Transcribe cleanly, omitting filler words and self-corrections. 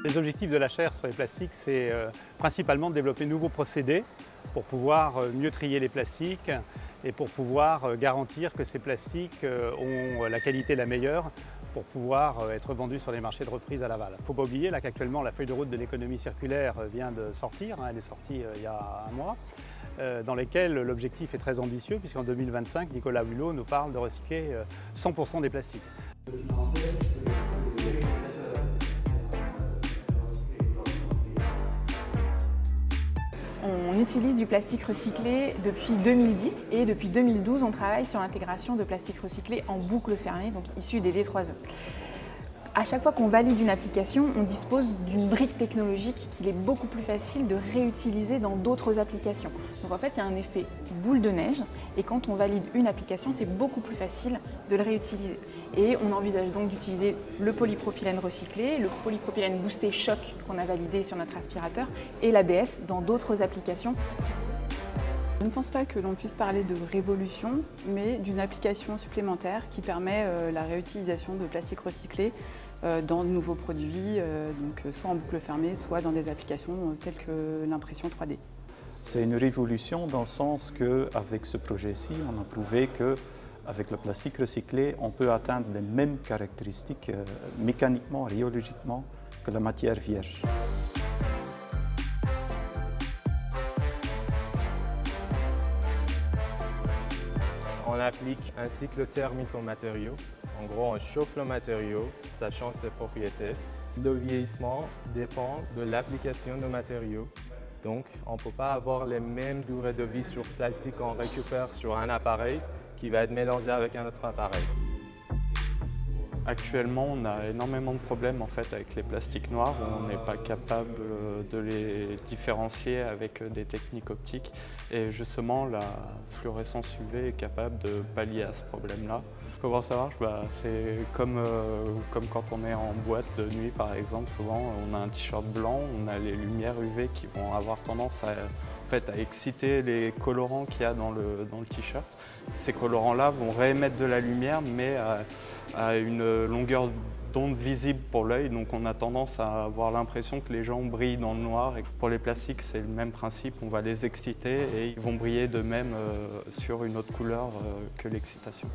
Les objectifs de la chaire sur les plastiques, c'est principalement de développer de nouveaux procédés pour pouvoir mieux trier les plastiques et pour pouvoir garantir que ces plastiques ont la qualité la meilleure pour pouvoir être vendus sur les marchés de reprise à l'aval. Il ne faut pas oublier qu'actuellement la feuille de route de l'économie circulaire vient de sortir, elle est sortie il y a un mois, dans lesquelles l'objectif est très ambitieux puisqu'en 2025, Nicolas Hulot nous parle de recycler 100% des plastiques. On utilise du plastique recyclé depuis 2010 et depuis 2012, on travaille sur l'intégration de plastique recyclé en boucle fermée, donc issu des D3E. À chaque fois qu'on valide une application, on dispose d'une brique technologique qu'il est beaucoup plus facile de réutiliser dans d'autres applications. Donc en fait, il y a un effet boule de neige et quand on valide une application, c'est beaucoup plus facile de le réutiliser. Et on envisage donc d'utiliser le polypropylène recyclé, le polypropylène boosté choc qu'on a validé sur notre aspirateur et l'ABS dans d'autres applications. Je ne pense pas que l'on puisse parler de révolution, mais d'une application supplémentaire qui permet la réutilisation de plastique recyclé dans de nouveaux produits, donc soit en boucle fermée, soit dans des applications telles que l'impression 3D. C'est une révolution dans le sens qu'avec ce projet-ci, on a prouvé qu'avec le plastique recyclé, on peut atteindre les mêmes caractéristiques mécaniquement, rhéologiquement que la matière vierge. On applique un cycle thermique au matériau. En gros, on chauffe le matériau, ça change ses propriétés. Le vieillissement dépend de l'application du matériau. Donc, on ne peut pas avoir les mêmes durées de vie sur plastique qu'on récupère sur un appareil qui va être mélangé avec un autre appareil. Actuellement, on a énormément de problèmes avec les plastiques noirs. On n'est pas capable de les différencier avec des techniques optiques. Et justement, la fluorescence UV est capable de pallier à ce problème-là. Comment ça marche? C'est comme quand on est en boîte de nuit, par exemple. Souvent, on a un t-shirt blanc, on a les lumières UV qui vont avoir tendance à exciter les colorants qu'il y a dans le t-shirt. Ces colorants-là vont réémettre de la lumière, mais à une longueur d'onde visible pour l'œil. Donc on a tendance à avoir l'impression que les gens brillent dans le noir. Et pour les plastiques, c'est le même principe. On va les exciter et ils vont briller de même sur une autre couleur que l'excitation.